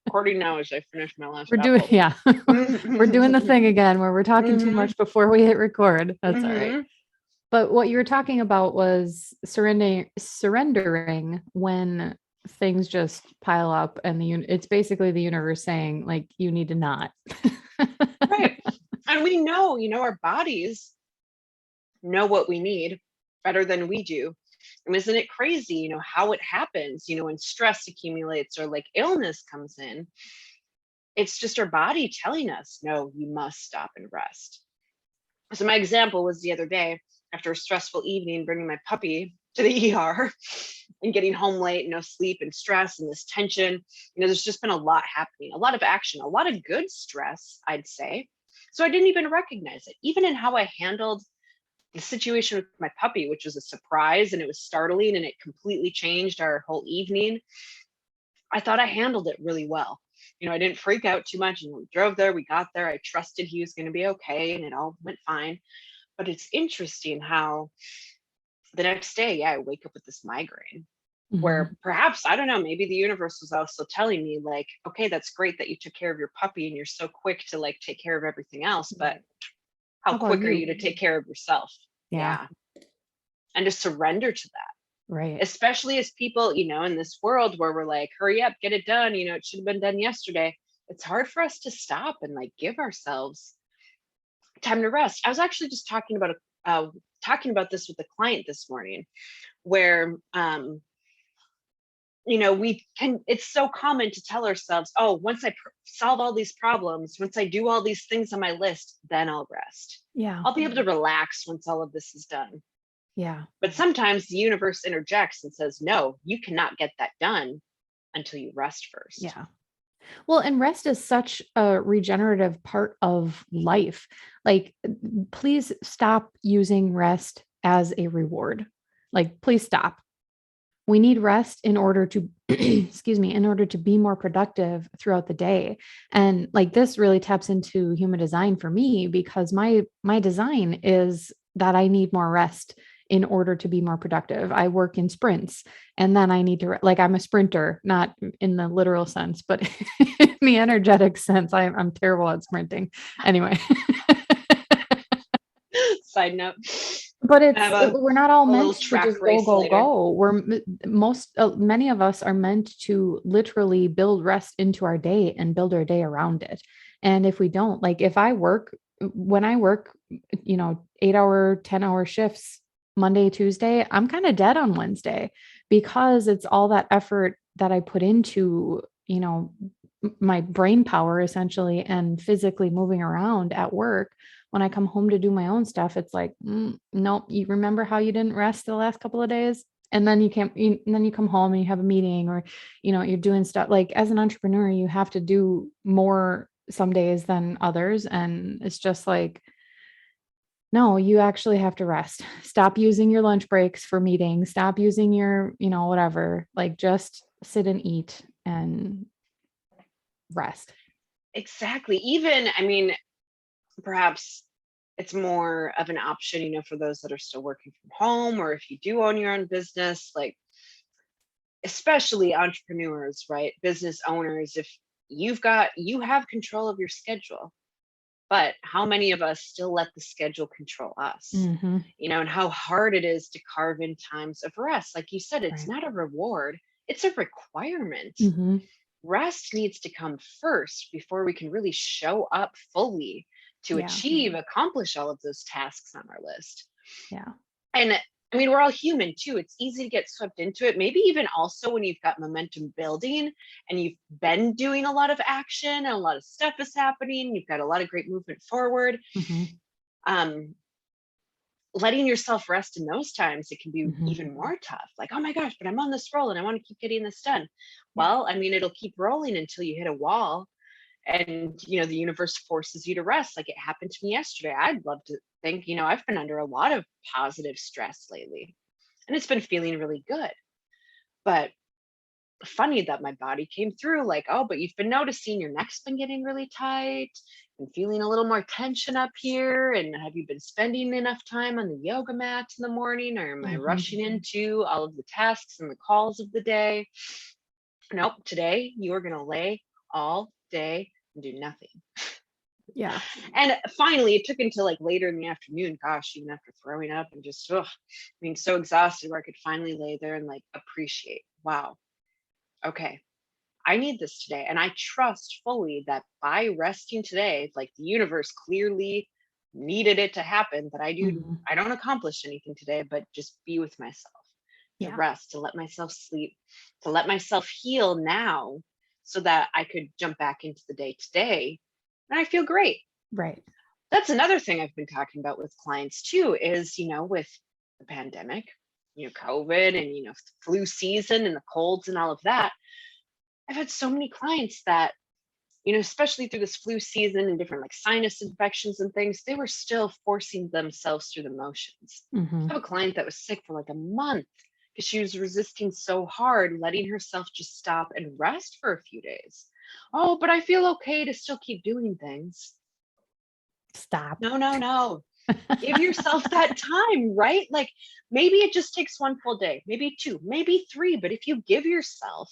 Recording now as I finish my last We're doing, apple. yeah, we're doing the thing again where we're talking too much before we hit record. That's all right. But what you were talking about was surrendering when things just pile up, and it's basically the universe saying, like, you need to not. Right. And we know, our bodies know what we need better than we do. And isn't it crazy, how it happens, when stress accumulates or like illness comes in? It's just our body telling us, no, you must stop and rest. So my example was the other day, after a stressful evening, bringing my puppy to the ER and getting home late, no sleep and stress and this tension. There's just been a lot happening, a lot of action, a lot of good stress, I'd say. So I didn't even recognize it, even in how I handled the situation with my puppy, which was a surprise and it was startling and it completely changed our whole evening. I thought I handled it really well. I didn't freak out too much. We drove there, we got there. I trusted he was going to be okay and it all went fine. But it's interesting how the next day, I wake up with this migraine where perhaps, I don't know, maybe the universe was also telling me like, okay, that's great that you took care of your puppy and you're so quick to like take care of everything else, but how quick are you to take care of yourself? Yeah. And to surrender to that. Right. Especially as people, in this world where we're like, hurry up, get it done. It should have been done yesterday. It's hard for us to stop and like give ourselves time to rest. I was actually just talking about this with a client this morning, where it's so common to tell ourselves, oh, once I solve all these problems, once I do all these things on my list, then I'll rest. Yeah. I'll be able to relax once all of this is done. Yeah. But sometimes the universe interjects and says, no, you cannot get that done until you rest first. Yeah. Well, and rest is such a regenerative part of life. Like, please stop using rest as a reward. Like, please stop. We need rest in order to, excuse me, in order to be more productive throughout the day. And like, this really taps into human design for me, because my design is that I need more rest in order to be more productive. I work in sprints, and then I need to, like, I'm a sprinter, not in the literal sense, but in the energetic sense. I'm terrible at sprinting. Anyway. Side note. But we're not all meant to just go. Many of us are meant to literally build rest into our day and build our day around it. And if we don't, like, when I work, 8-hour, 10-hour shifts, Monday, Tuesday, I'm kind of dead on Wednesday, because it's all that effort that I put into, my brain power essentially, and physically moving around at work. When I come home to do my own stuff, it's like, nope, you remember how you didn't rest the last couple of days? And then and then you come home and you have a meeting, or, you're doing stuff. Like, as an entrepreneur, you have to do more some days than others. And it's just like, no, you actually have to rest. Stop using your lunch breaks for meetings. Stop using your, whatever, like, just sit and eat and rest. Exactly. Even, I mean, perhaps it's more of an option, for those that are still working from home, or if you do own your own business, like, especially entrepreneurs, right? Business owners, if you have control of your schedule, but how many of us still let the schedule control us? And how hard it is to carve in times of rest. Like you said, it's not a reward, it's a requirement. Rest needs to come first before we can really show up fully to accomplish all of those tasks on our list. Yeah. And I mean, we're all human too. It's easy to get swept into it. Maybe even also when you've got momentum building and you've been doing a lot of action and a lot of stuff is happening, you've got a lot of great movement forward. Letting yourself rest in those times, it can be even more tough. Like, oh my gosh, but I'm on this roll and I want to keep getting this done. Well, I mean, it'll keep rolling until you hit a wall, and the universe forces you to rest. Like it happened to me yesterday. I'd love to think, I've been under a lot of positive stress lately, and it's been feeling really good. But funny that my body came through like, oh, but you've been noticing your neck's been getting really tight and feeling a little more tension up here, and have you been spending enough time on the yoga mat in the morning, or am I rushing into all of the tasks and the calls of the day? nope, today you are going to lay all day and do nothing. Yeah. And finally, it took until like later in the afternoon, gosh, even after throwing up and just being so exhausted, where I could finally lay there and like appreciate, wow, okay, I need this today. And I trust fully that by resting today, like the universe clearly needed it to happen, that Mhm. I don't accomplish anything today, but just be with myself, to Yeah. rest, to let myself sleep, to let myself heal now so that I could jump back into the day today. And I feel great. Right. That's another thing I've been talking about with clients too, is, with the pandemic, COVID and, flu season and the colds and all of that. I've had so many clients that, especially through this flu season and different like sinus infections and things, they were still forcing themselves through the motions. I Mhm. have a client that was sick for like a month because she was resisting so hard, letting herself just stop and rest for a few days. Oh, but I feel okay to still keep doing things. Stop. No, no, no. Give yourself that time, right? Like maybe it just takes one full day, maybe two, maybe three. But if you give yourself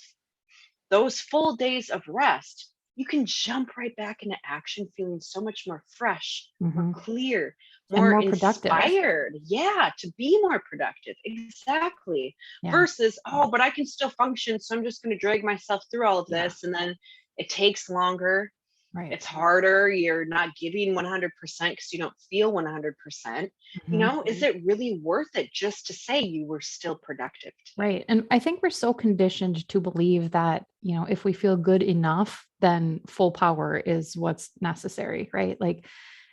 those full days of rest, you can jump right back into action feeling so much more fresh, more Mhm. clear, And more more productive. inspired. Yeah, to be more productive. Exactly. Yeah. Versus, oh, but I can still function. So I'm just going to drag myself through all of Yeah. this. And then it takes longer. Right. It's harder. You're not giving 100% because you don't feel 100%. Mhm. Is it really worth it just to say you were still productive today? Right. And I think we're so conditioned to believe that, if we feel good enough, then full power is what's necessary, right? Like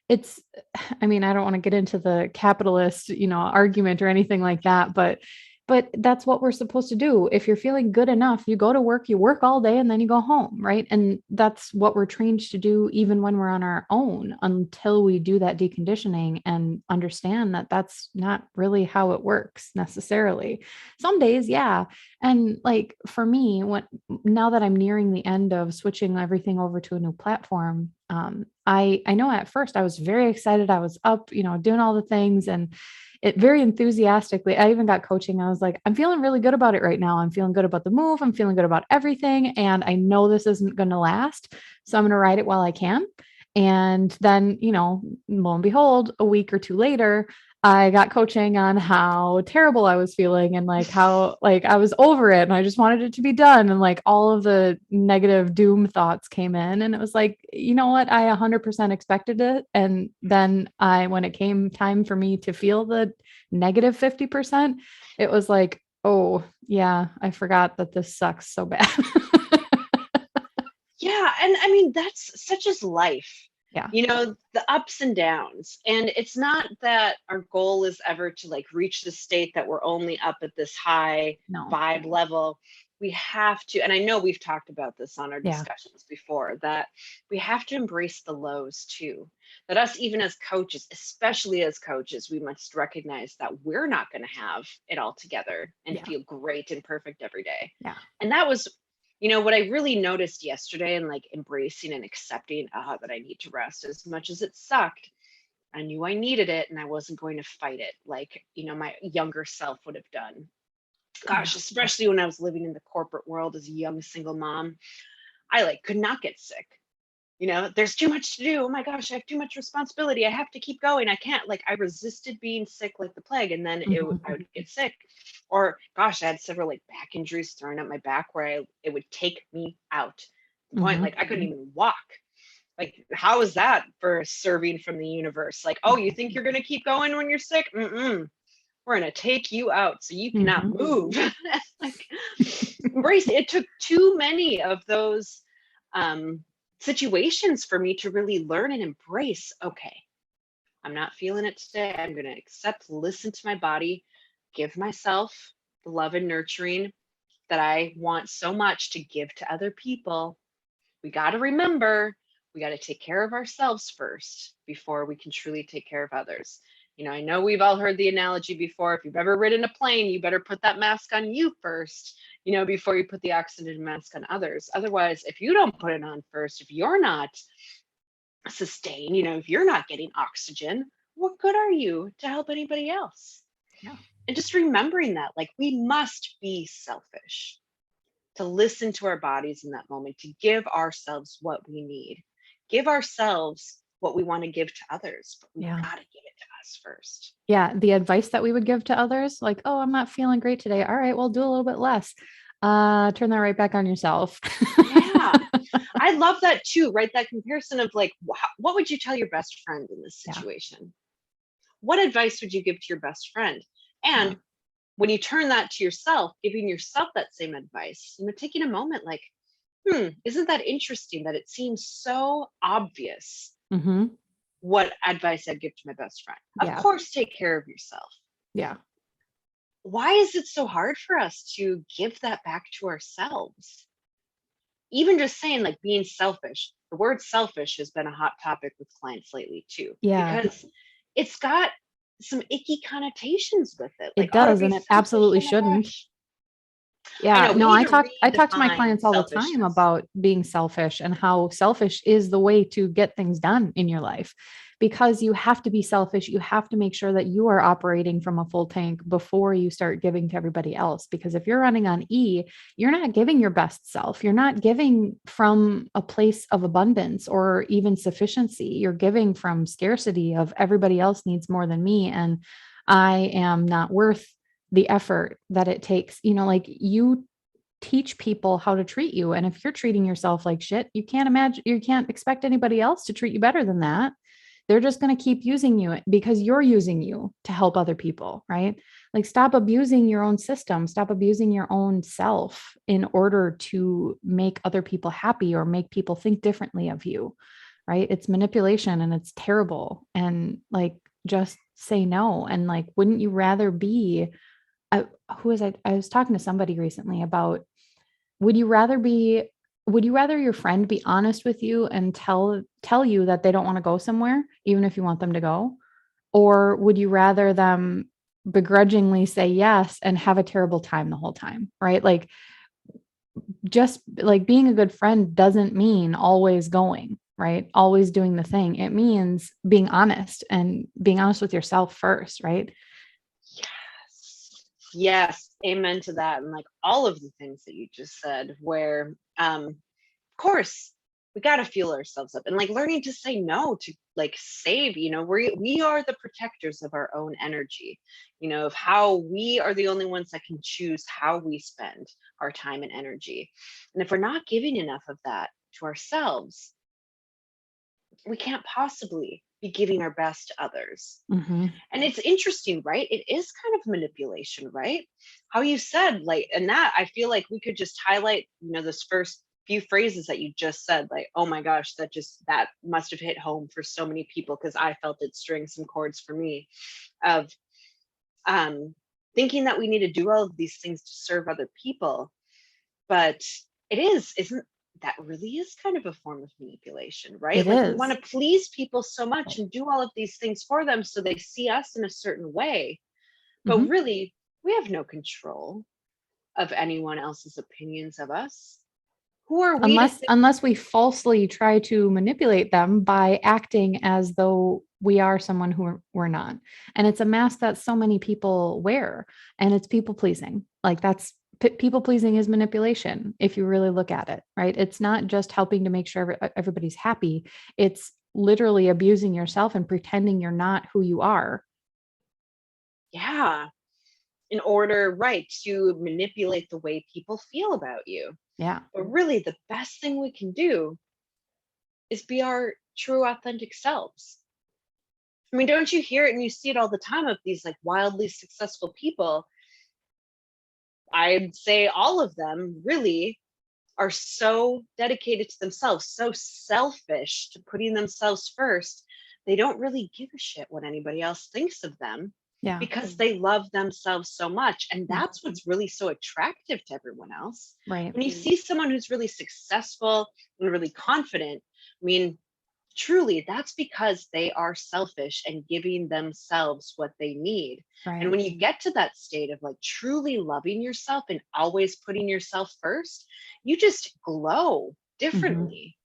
it's, I mean, I don't want to get into the capitalist, argument or anything like that, but that's what we're supposed to do. If you're feeling good enough, you go to work, you work all day and then you go home, right? And that's what we're trained to do even when we're on our own, until we do that deconditioning and understand that that's not really how it works necessarily. Some days, yeah. And like for me, now that I'm nearing the end of switching everything over to a new platform, I know at first I was very excited. I was up, doing all the things, and it very enthusiastically. I even got coaching. I was like, I'm feeling really good about it right now. I'm feeling good about the move. I'm feeling good about everything. And I know this isn't going to last. So I'm going to ride it while I can. And then, lo and behold, a week or two later, I got coaching on how terrible I was feeling and like how like I was over it and I just wanted it to be done. And like all of the negative doom thoughts came in. And it was like, you know what? I 100% expected it. And then when it came time for me to feel the negative 50%, it was like, oh, yeah, I forgot that this sucks so bad. Yeah, and I mean that's such as life. Yeah. The ups and downs. And it's not that our goal is ever to like reach the state that we're only up at this high No. vibe level. We have to, and I know we've talked about this on our Yeah. discussions before, that we have to embrace the lows too. That us, even as coaches, especially as coaches, we must recognize that we're not going to have it all together and Yeah. feel great and perfect every day. Yeah. And that was what I really noticed yesterday, and like embracing and accepting that I need to rest as much as it sucked. I knew I needed it and I wasn't going to fight it like, my younger self would have done. Yeah. Gosh, especially when I was living in the corporate world as a young single mom, I like could not get sick. There's too much to do. Oh my gosh, I have too much responsibility. I have to keep going. I can't. Like, I resisted being sick like the plague, and then I Mhm. would get sick. Or gosh, I had several like back injuries thrown up my back where it would take me out. The point, Mhm. like, I couldn't even walk. Like, how is that for serving from the universe? Like, oh, you Right. think you're gonna keep going when you're sick? Mm-mm. We're gonna take you out so you cannot Mhm. move. Like, embrace it. It took too many of those um, situations for me to really learn and embrace. Okay, I'm not feeling it today. I'm going to accept, listen to my body, give myself the love and nurturing that I want so much to give to other people. We got to remember, we got to take care of ourselves first before we can truly take care of others. I know we've all heard the analogy before. If you've ever ridden a plane, you better put that mask on you first, before you put the oxygen mask on others. Otherwise, if you don't put it on first, if you're not sustained, if you're not getting oxygen, what good are you to help anybody else? Yeah. And just remembering that, like, we must be selfish. to listen to our bodies in that moment, to give ourselves what we need, give ourselves what we want to give to others, but we Yeah. got to give it to us first. Yeah. The advice that we would give to others, like, oh, I'm not feeling great today. All right, well, do a little bit less. Turn that right back on yourself. Yeah. I love that too, right? That comparison of like, what would you tell your best friend in this Yeah. situation? What advice would you give to your best friend? And Yeah. when you turn that to yourself, giving yourself that same advice, taking a moment like, isn't that interesting that it seems so obvious Mm-hmm. what advice I'd give to my best friend? Of Yeah. course, take care of yourself. Yeah. Why is it so hard for us to give that back to ourselves? Even just saying like being selfish, the word selfish has been a hot topic with clients lately too, Yeah. because it's got some icky connotations with it. Like, It oh, to does. be And it selfish, absolutely oh my shouldn't. gosh. I Yeah, know we no, need I to talk to my redefine clients all the time selfishness. about being selfish and how selfish is the way to get things done in your life. Because you have to be selfish, you have to make sure that you are operating from a full tank before you start giving to everybody else. Because if you're running on E, you're not giving your best self. You're not giving from a place of abundance or even sufficiency. You're giving from scarcity of everybody else needs more than me, and I am not worth the effort that it takes. Like, you teach people how to treat you. And if you're treating yourself like shit, you can't expect anybody else to treat you better than that. They're just going to keep using you because you're using you to help other people, right? Like, stop abusing your own system, stop abusing your own self in order to make other people happy or make people think differently of you, right? It's manipulation and it's terrible. And like, just say no. And like, wouldn't you rather be who was I was talking to somebody recently about, would you rather be would you rather your friend be honest with you and tell you that they don't want to go somewhere even if you want them to go, or would you rather them begrudgingly say yes and have a terrible time the whole time, right? Like, just like being a good friend doesn't mean always going, right? Always doing the thing. It means being honest and being honest with yourself first, right? Yes. Yes. Amen to that. And like all of the things that you just said, where of course we got to fuel ourselves up and like learning to say no to like save, we are the protectors of our own energy, of how we are the only ones that can choose how we spend our time and energy. And if we're not giving enough of that to ourselves, we can't possibly be giving our best to others. Mm-hmm. And it's interesting, right? It is kind of manipulation, right? How you said, like, and that I feel like we could just highlight, this first few phrases that you just said, like, oh my gosh, that must have hit home for so many people because I felt it string some chords for me of um thinking that we need to do all of these things to serve other people. But isn't that really is kind of a form of manipulation, right? It Like we want is. to please people so much and do all of these things for them so they see us in a certain way. But Mm-hmm. really, we have no control of anyone else's opinions of us. Who are we to think? Unless we falsely try to manipulate them by acting as though we are someone who we're not. And it's a mask that so many people wear, and it's people pleasing. Like, that's people pleasing is manipulation if you really look at it, right? It's not just helping to make sure everybody's happy. It's literally abusing yourself and pretending you're not who you are. Yeah, in order, right, to manipulate the way people feel about you. Yeah. But really, the best thing we can do is be our true, authentic selves. I mean, don't you hear it and you see it all the time of these like wildly successful people? I'd say all of them really are so dedicated to themselves, so selfish to putting themselves first. They don't really give a shit what anybody else thinks of them Yeah. because they love themselves so much. And Mhm. that's what's really so attractive to everyone else. Right. When you see someone who's really successful and really confident, I mean, truly, that's because they are selfish and giving themselves what they need. And Right. when you get to that state of like truly loving yourself and always putting yourself first, you just glow Mm-hmm. differently,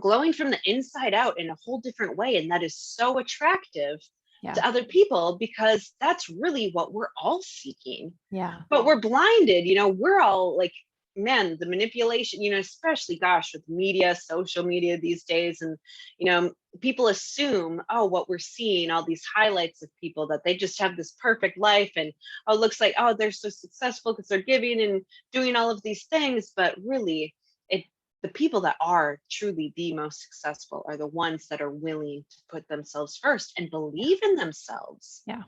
glowing from the inside out in a whole different way. And that is so attractive Yeah. to other people because that's really what we're all seeking. Yeah. But we're blinded, we're all like man, the manipulation, especially, gosh, with media, social media these days. And, people assume, oh, what we're seeing, all these highlights of people, that they just have this perfect life. And, oh, it looks like, oh, they're so successful because they're giving and doing all of these things. But really, the people that are truly the most successful are the ones that are willing to put themselves first and believe in themselves. Yeah.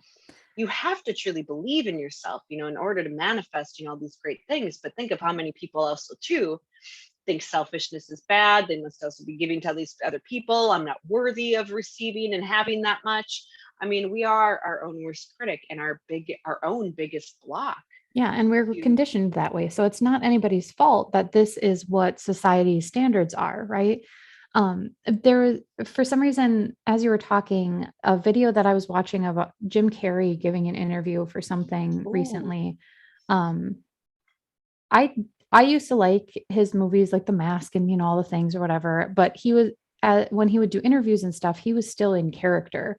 You have to truly believe in yourself, in order to manifest, all these great things. But think of how many people also too think selfishness is bad. They must also be giving to all these other people. I'm not worthy of receiving and having that much. I mean, we are our own worst critic and our own biggest block. Yeah. And we're conditioned that way. So it's not anybody's fault that this is what society's standards are, right? There, for some reason, as you were talking, a video that I was watching about Jim Carrey giving an interview for something recently. I used to like his movies, like The Mask and all the things or whatever, but he was when he would do interviews and stuff, he was still in character.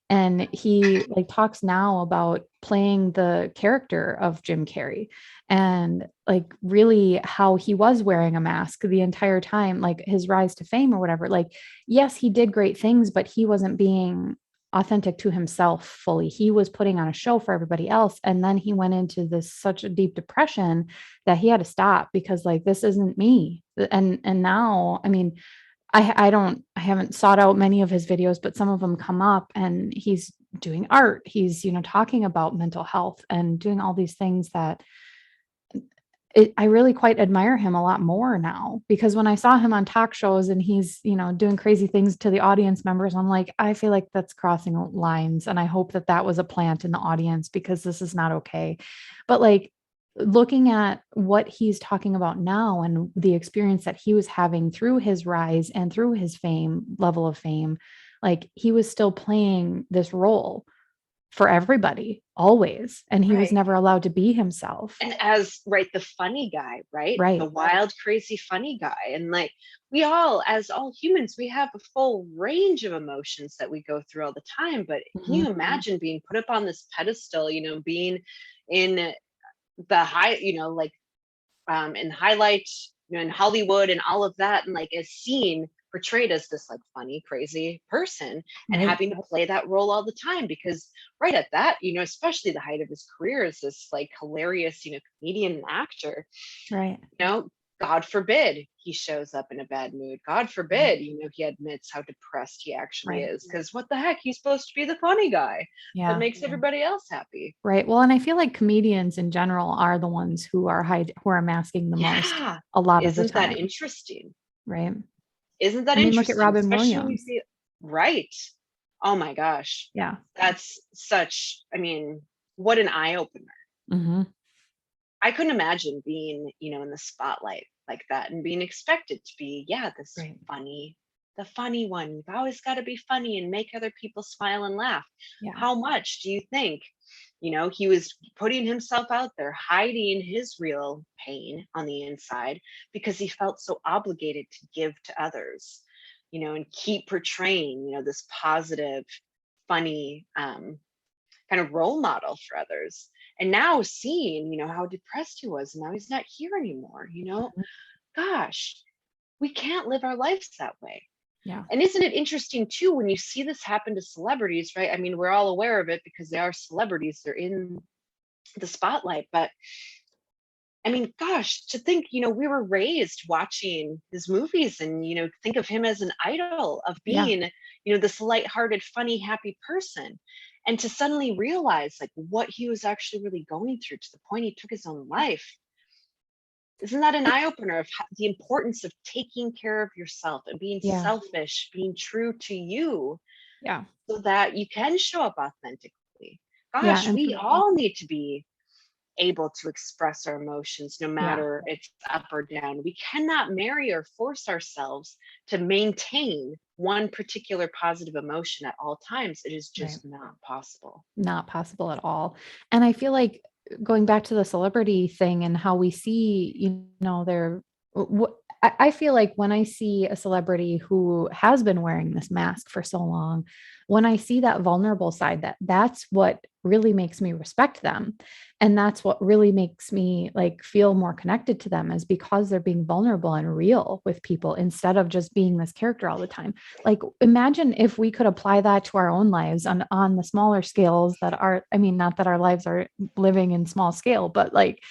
And he like talks now about playing the character of Jim Carrey and like really how he was wearing a mask the entire time, like his rise to fame or whatever. Like, yes, he did great things, but he wasn't being authentic to himself fully. He was putting on a show for everybody else. And then he went into this such a deep depression that he had to stop because like, this isn't me. And now, I mean, I haven't sought out many of his videos, but some of them come up and he's doing art. He's, talking about mental health and doing all these things that I really quite admire him a lot more now, because when I saw him on talk shows and he's, doing crazy things to the audience members, I'm like, I feel like that's crossing lines. And I hope that that was a plant in the audience because this is not okay. But like, looking at what he's talking about now and the experience that he was having through his rise and through his level of fame, like he was still playing this role for everybody always. And he was never allowed to be himself. And as the funny guy, right? Right. The wild, crazy, funny guy. And like we all, as all humans, we have a full range of emotions that we go through all the time. But can you imagine being put up on this pedestal, being in the high, in highlights, in Hollywood and all of that, and like as seen portrayed as this like funny, crazy person, and having to play that role all the time because at that, especially the height of his career as this like hilarious, comedian and actor, right? God forbid he shows up in a bad mood. God forbid, he admits how depressed he actually is. Because what the heck? He's supposed to be the funny guy that makes everybody else happy. Right. Well, and I feel like comedians in general are the ones who are masking the most a lot of the time. Isn't that interesting? Right. Isn't that interesting? Look at Robin Williams. Right. Oh my gosh. Yeah. That's such, what an eye opener. I couldn't imagine being, in the spotlight like that and being expected to be, this the funny one. You've always got to be funny and make other people smile and laugh. Yeah. How much do you think, he was putting himself out there, hiding his real pain on the inside because he felt so obligated to give to others, and keep portraying, this positive, funny, kind of role model for others. And now seeing, how depressed he was, and now he's not here anymore, gosh, we can't live our lives that way. Yeah. And isn't it interesting too, when you see this happen to celebrities, right? We're all aware of it because they are celebrities, they're in the spotlight, but gosh, to think, we were raised watching his movies and, think of him as an idol of being, this lighthearted, funny, happy person. And to suddenly realize like what he was actually really going through to the point he took his own life. Isn't that an eye opener of the importance of taking care of yourself and being selfish, being true to you? Yeah. So that you can show up authentically. Gosh, we all need to be able to express our emotions no matter it's up or down. We cannot marry or force ourselves to maintain one particular positive emotion at all times. It is just not possible. Not possible at all. And I feel like going back to the celebrity thing and how we see, I feel like when I see a celebrity who has been wearing this mask for so long, when I see that vulnerable side, that's what really makes me respect them. And that's what really makes me like feel more connected to them, is because they're being vulnerable and real with people instead of just being this character all the time. Like imagine if we could apply that to our own lives on the smaller scales that are, I mean, not that our lives are living in small scale, but like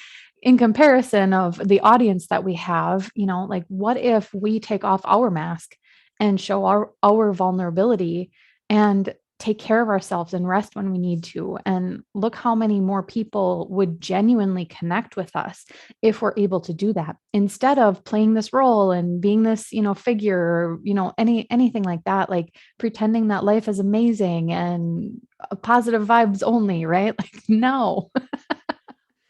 in comparison of the audience that we have, like what if we take off our mask and show our vulnerability and take care of ourselves and rest when we need to, and look how many more people would genuinely connect with us if we're able to do that, instead of playing this role and being this, figure, or, anything like that, like pretending that life is amazing and positive vibes only, right? Like, no.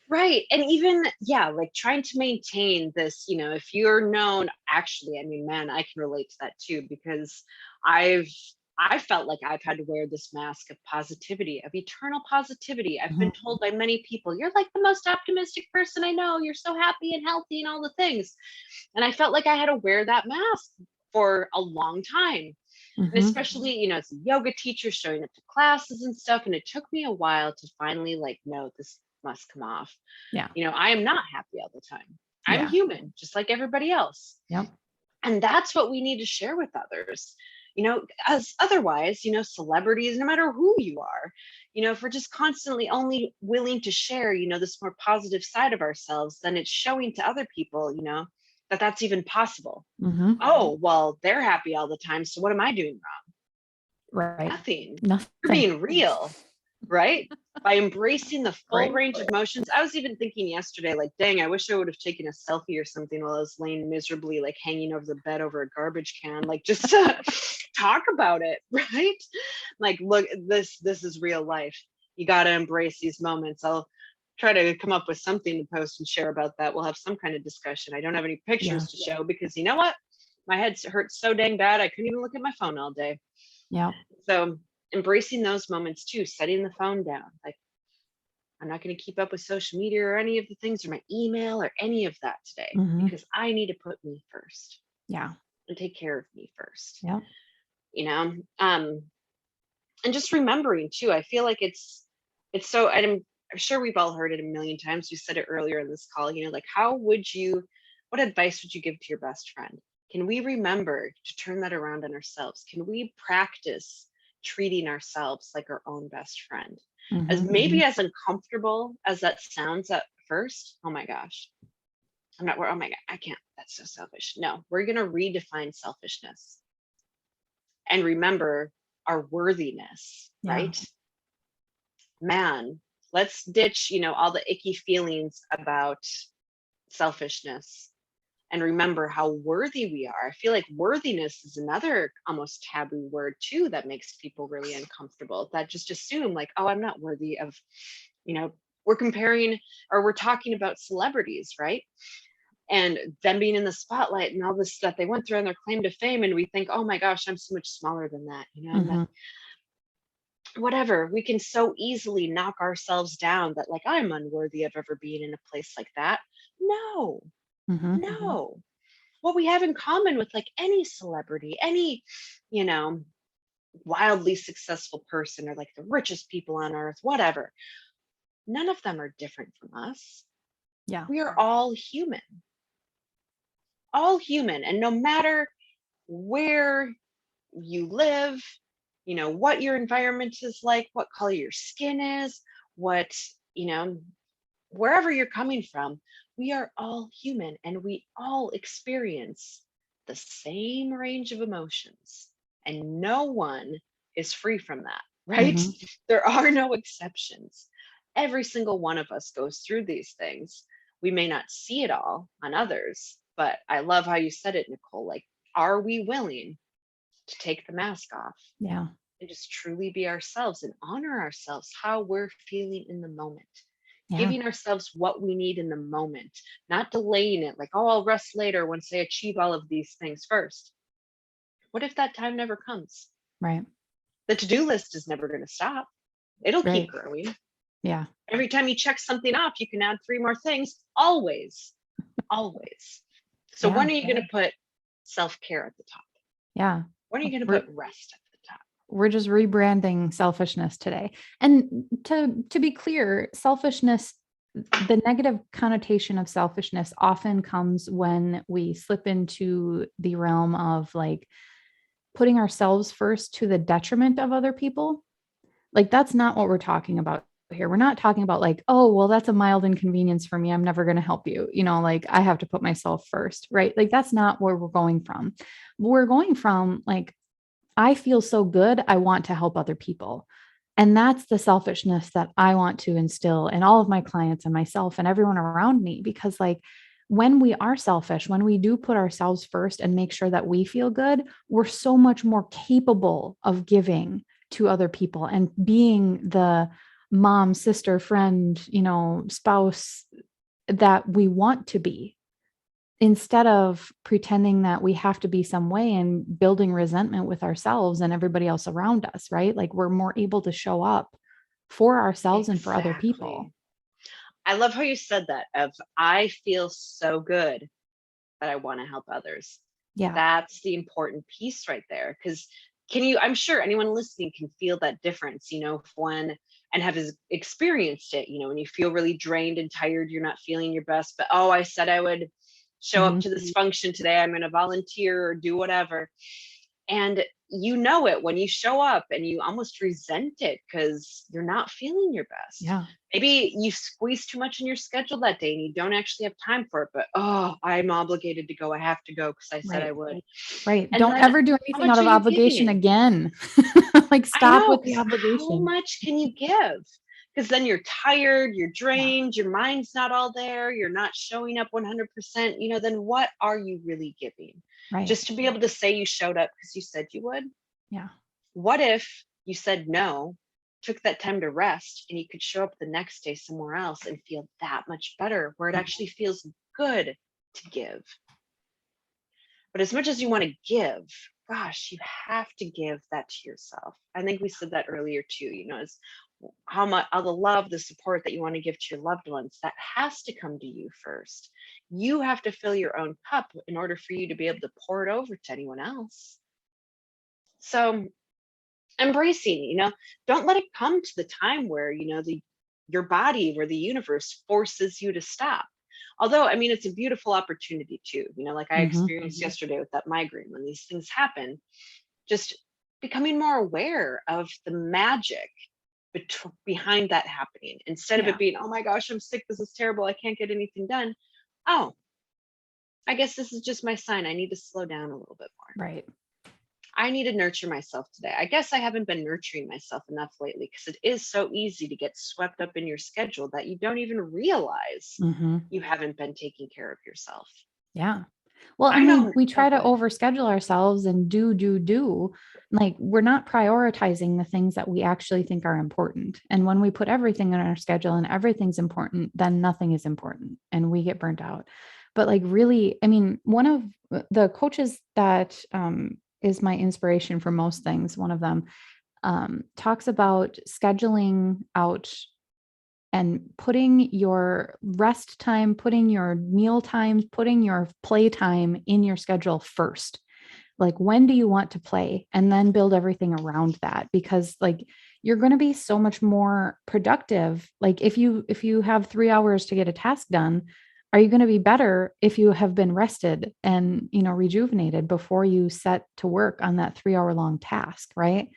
Right. And even, yeah, like trying to maintain this, if you're known, actually, I mean, man, I can relate to that too, because I've, I felt like I've had to wear this mask of positivity, of eternal positivity. I've been Mhm. told by many people, you're like the most optimistic person I know. You're so happy and healthy and all the things. And I felt like I had to wear that mask for a long time. And Mhm. especially, as a yoga teacher showing up to classes and stuff. And it took me a while to finally like, no, this must come off. Yeah. I am not happy all the time. I'm Yeah. human, just like everybody else. Yep. And that's what we need to share with others. As otherwise, celebrities, no matter who you are, if we're just constantly only willing to share, this more positive side of ourselves, then it's showing to other people, that that's even possible. Mhm. Oh, well, they're happy all the time. So what am I doing wrong? Right. Nothing. You're Nothing. being real, right? By embracing the full Right. range of emotions. I was even thinking yesterday, like, dang, I wish I would have taken a selfie or something while I was laying miserably, like hanging over the bed over a garbage can, like just to talk about it, right? Like, look, this is real life. You got to embrace these moments. I'll try to come up with something to post and share about that. We'll have some kind of discussion. I don't have any Yeah. pictures to show because you know what? My head hurts so dang bad. I couldn't even look at my phone all day. Yeah. So embracing those moments too, setting the phone down. Like, I'm not going to keep up with social media or any of the things or my email or any of that today Mhm. because I need to put me first Yeah. and take care of me first. Yeah. You know, um, and just remembering too. I feel like it's so. I'm sure we've all heard it a million times. We said it earlier in this call. Like what advice would you give to your best friend? Can we remember to turn that around on ourselves? Can we practice treating ourselves like our own best friend? As Mhm. maybe as uncomfortable as that sounds at first, oh my gosh, oh my God, I can't, that's so selfish. No, we're going to redefine selfishness and remember our worthiness, Yeah. right? Man, let's ditch, all the icky feelings about selfishness and remember how worthy we are. I feel like worthiness is another almost taboo word too that makes people really uncomfortable. That just assume like, oh, I'm not worthy of, you know, we're comparing or we're talking about celebrities, right? And them being in the spotlight and all this stuff they went through and their claim to fame. And we think, oh my gosh, I'm so much smaller than that, and that Mhm. whatever, we can so easily knock ourselves down that like I'm unworthy of ever being in a place like that. No, Mhm. no. What we have in common with like any celebrity, any, you know, wildly successful person or like the richest people on earth, whatever, none of them are different from us. Yeah. We are all human. And no matter where you live, what your environment is like, what color your skin is, what, you know, wherever you're coming from, we are all human and we all experience the same range of emotions. And no one is free from that, right? Mhm. There are no exceptions. Every single one of us goes through these things. We may not see it all on others, but I love how you said it, Nicole. Like, are we willing to take the mask off Yeah. and just truly be ourselves and honor ourselves, how we're feeling in the moment? Yeah. Giving ourselves what we need in the moment, not delaying it like, oh, I'll rest later once I achieve all of these things first. What if that time never comes? Right. The to do list is never going to stop, it'll keep Right. growing. Yeah. Every time you check something off, you can add three more things, always, always. So Yeah. when are you going to put self-care at the top? Yeah. When are you going to We're, put rest at the top? we're just rebranding selfishness today. And to be clear, selfishness, the negative connotation of selfishness often comes when we slip into the realm of like putting ourselves first to the detriment of other people. Like that's not what we're talking about here. We're not talking about like, oh, well, that's a mild inconvenience for me. I'm never going to help you. Like I have to put myself first, right? Like that's not where we're going from. We're going from like, I feel so good. I want to help other people. And that's the selfishness that I want to instill in all of my clients and myself and everyone around me. Because, like, when we are selfish, when we do put ourselves first and make sure that we feel good, we're so much more capable of giving to other people and being the mom, sister, friend, spouse that we want to be, instead of pretending that we have to be some way and building resentment with ourselves and everybody else around us, right? Like we're more able to show up for ourselves and for other people. Exactly. I love how you said that of I feel so good that I want to help others. Yeah. That's the important piece right there. Because I'm sure anyone listening can feel that difference, when and have experienced it, when you feel really drained and tired, you're not feeling your best, but oh, I said I would show up to this function today. I'm going to volunteer or do whatever. And it when you show up and you almost resent it because you're not feeling your best. Yeah. Maybe you squeeze too much in your schedule that day and you don't actually have time for it, but oh, I'm obligated to go. I have to go because I said I would. Right. And Don't then ever do how anything much out are of you obligation giving? again. Like I stop know, with the because how obligation. much can you give? Because then you're tired, you're drained, your mind's not all there, you're not showing up 100%. Then what are you really giving? Right. Just to be able to say you showed up because you said you would? Yeah. What if you said no, took that time to rest, and you could show up the next day somewhere else and feel that much better, where it actually feels good to give? But as much as you want to give, gosh, you have to give that to yourself. I think we said that earlier too, is how much all the love, the support that you want to give to your loved ones, that has to come to you first. You have to fill your own cup in order for you to be able to pour it over to anyone else. So embracing, don't let it come to the time where, your body, where the universe forces you to stop. Although, I mean, it's a beautiful opportunity too, like I experienced yesterday with that migraine. When these things happen, just becoming more aware of the magic behind that happening, instead of it being, oh my gosh, I'm sick, this is terrible, I can't get anything done. Oh, I guess this is just my sign. I need to slow down a little bit more. Right. I need to nurture myself today. I guess I haven't been nurturing myself enough lately, because it is so easy to get swept up in your schedule that you don't even realize you haven't been taking care of yourself. Yeah. Well, I and know. we try to Go ahead. overschedule ourselves and do. Like we're not prioritizing the things that we actually think are important. And when we put everything in our schedule and everything's important, then nothing is important and we get burnt out. But like really, I mean, one of the coaches that is my inspiration for most things, one of them talks about scheduling out and putting your rest time, putting your meal times, putting your play time in your schedule first. Like, when do you want to play? And then build everything around that, because like you're going to be so much more productive. Like if you have 3 hours to get a task done, are you going to be better if you have been rested and, rejuvenated before you set to work on that 3 hour long task, right?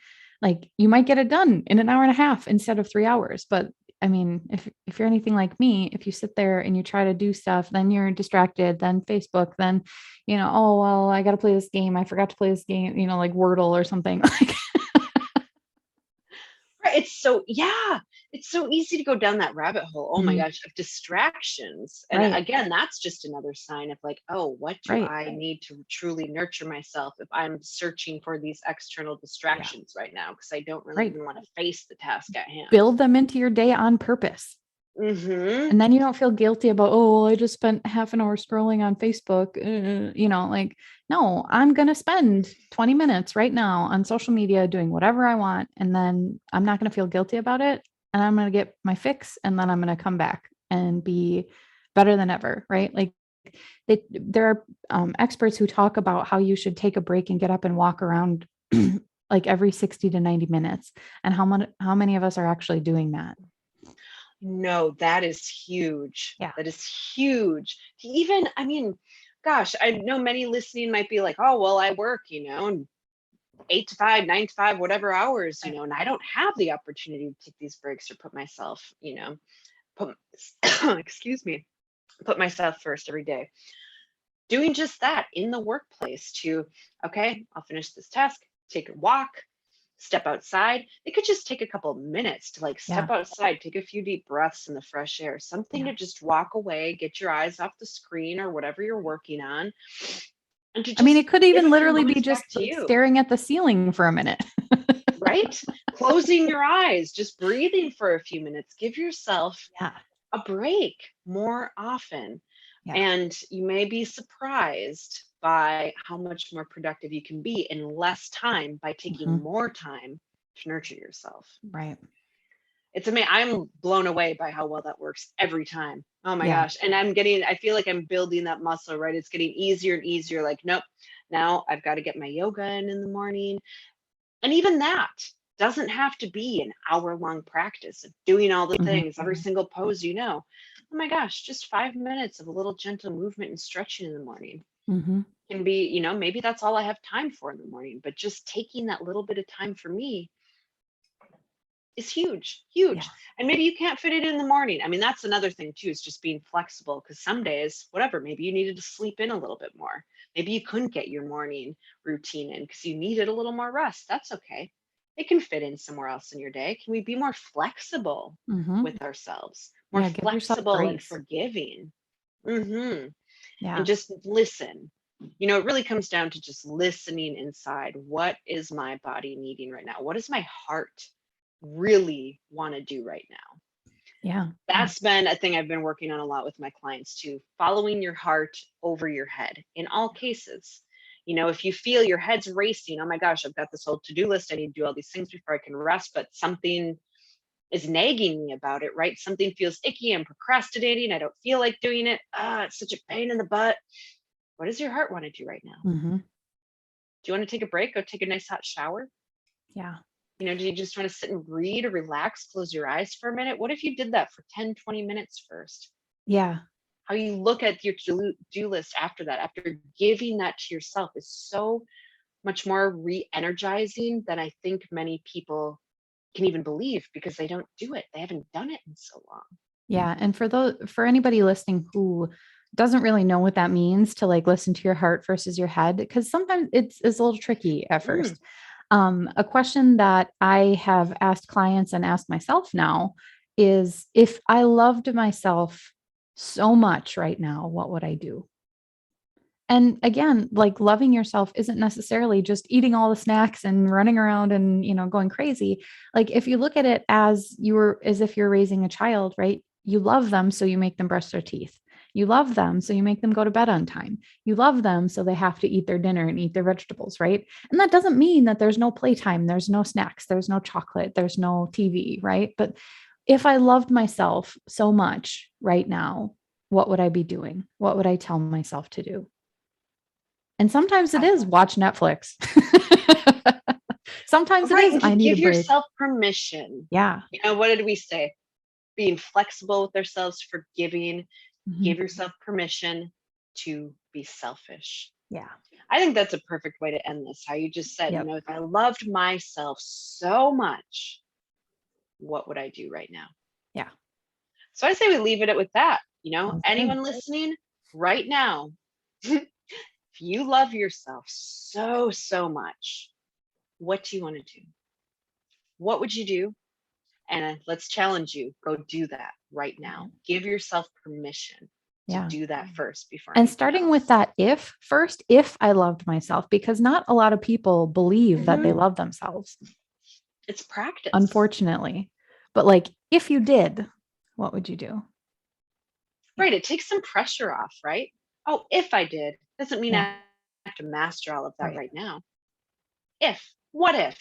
Like you might get it done in an hour and a half instead of 3 hours. But I mean, if you're anything like me, if you sit there and you try to do stuff, then you're distracted, then Facebook, then, oh, well, I got to play this game. I forgot to play this game, like Wordle or something. Like, Right. It's so easy to go down that rabbit hole. Oh my gosh, of distractions. And right, again, that's just another sign of like, oh, what do right. I need to truly nurture myself if I'm searching for these external Yeah, distractions right now? Because I don't really right. even want to face the task at hand. Build them into your day on purpose. Mm-hmm. And then you don't feel guilty about, oh, I just spent half an hour scrolling on Facebook. Like, no, I'm going to spend 20 minutes right now on social media doing whatever I want. And then I'm not going to feel guilty about it. And I'm going to get my fix. And then I'm going to come back and be better than ever. Right. Like there are experts who talk about how you should take a break and get up and walk around like every 60 to 90 minutes. And how many of us are actually doing that? No, that is huge. Yeah. That is huge. Even, I mean, gosh, I know many listening might be like, oh, well, I work, 8 to 5, 9 to 5, whatever hours, and I don't have the opportunity to take these breaks or put myself, put, excuse me, put myself first every day. Doing just that in the workplace okay, I'll finish this task, take a walk, step outside. It could just take a couple of minutes to step outside, take a few deep breaths in the fresh air, something to just walk away, get your eyes off the screen or whatever you're working on. And to it could even literally be just staring at the ceiling for a minute. Right? Closing your eyes, just breathing for a few minutes. Give yourself a break more often. Yeah. And you may be surprised by how much more productive you can be in less time by taking more time to nurture yourself. Right. It's amazing. I'm blown away by how well that works every time. Oh my gosh. And I feel like I'm building that muscle, right? It's getting easier and easier. Like, nope, now I've got to get my yoga in the morning. And even that doesn't have to be an hour-long practice of doing all the things, every single pose, Oh my gosh, just 5 minutes of a little gentle movement and stretching in the morning can be, maybe that's all I have time for in the morning, but just taking that little bit of time for me is huge. Yeah. And maybe you can't fit it in the morning. I mean, that's another thing too, is just being flexible, because some days, whatever, maybe you needed to sleep in a little bit more. Maybe you couldn't get your morning routine in because you needed a little more rest. That's okay. It can fit in somewhere else in your day. Can we be more flexible with ourselves? More flexible and forgiving. And just listen. It really comes down to just listening inside. What is my body needing right now? What does my heart really want to do right now? Yeah. That's been a thing I've been working on a lot with my clients too. Following your heart over your head in all cases. If you feel your head's racing, oh my gosh, I've got this whole to-do list. I need to do all these things before I can rest, but something is nagging me about it, right? Something feels icky. I'm procrastinating. I don't feel like doing it. It's such a pain in the butt. What does your heart want to do right now? Do you want to take a break? Go take a nice hot shower? Yeah. Do you just want to sit and read or relax, close your eyes for a minute? What if you did that for 10, 20 minutes first? Yeah. How you look at your to-do list after that, after giving that to yourself, is so much more re-energizing than I think many people can even believe, because they don't do it. They haven't done it in so long. Yeah. And for anybody listening who doesn't really know what that means, to listen to your heart versus your head, because sometimes it's a little tricky at first. A question that I have asked clients and asked myself now is, if I loved myself so much right now, what would I do? And again, loving yourself isn't necessarily just eating all the snacks and running around and, going crazy. If you look at it as if you're raising a child, right? You love them, so you make them brush their teeth. You love them, so you make them go to bed on time. You love them, so they have to eat their dinner and eat their vegetables, right? And that doesn't mean that there's no playtime, there's no snacks, there's no chocolate, there's no TV, right? But if I loved myself so much right now, what would I be doing? What would I tell myself to do? And sometimes it is watch Netflix. Sometimes it is, I need a break. Give yourself permission. Yeah. What did we say? Being flexible with ourselves, forgiving. Give yourself permission to be selfish. Yeah. I think that's a perfect way to end this. How you just said, if I loved myself so much, what would I do right now? Yeah. So I say we leave it with that. Anyone listening right now, if you love yourself so, so much, what do you want to do? What would you do? And let's challenge you. Go do that right now. Give yourself permission to do that first before. And starting with that, if I loved myself, because not a lot of people believe that they love themselves. It's practice, unfortunately. But if you did, what would you do? Right. It takes some pressure off, right? Oh, if I did, doesn't mean I have to master all of that right now. What if?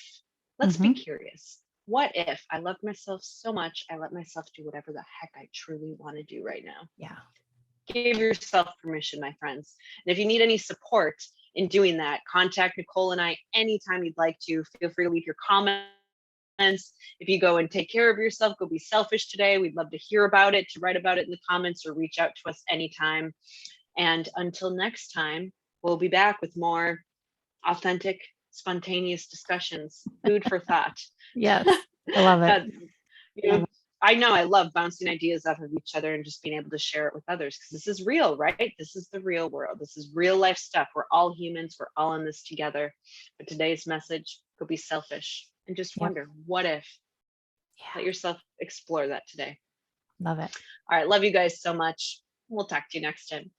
Let's be curious. What if I loved myself so much, I let myself do whatever the heck I truly want to do right now? Yeah. Give yourself permission, my friends. And if you need any support in doing that, contact Nicole and I anytime you'd like to. Feel free to leave your comments. If you go and take care of yourself, go be selfish today. We'd love to hear about it, to write about it in the comments, or reach out to us anytime. And until next time, we'll be back with more authentic, spontaneous discussions, food for thought. Yes, I love it. I know I love bouncing ideas off of each other and just being able to share it with others, because this is real, right? This is the real world. This is real life stuff. We're all humans. We're all in this together. But today's message, go be selfish and just wonder, what if? Let yourself explore that today. Love it. All right. Love you guys so much. We'll talk to you next time.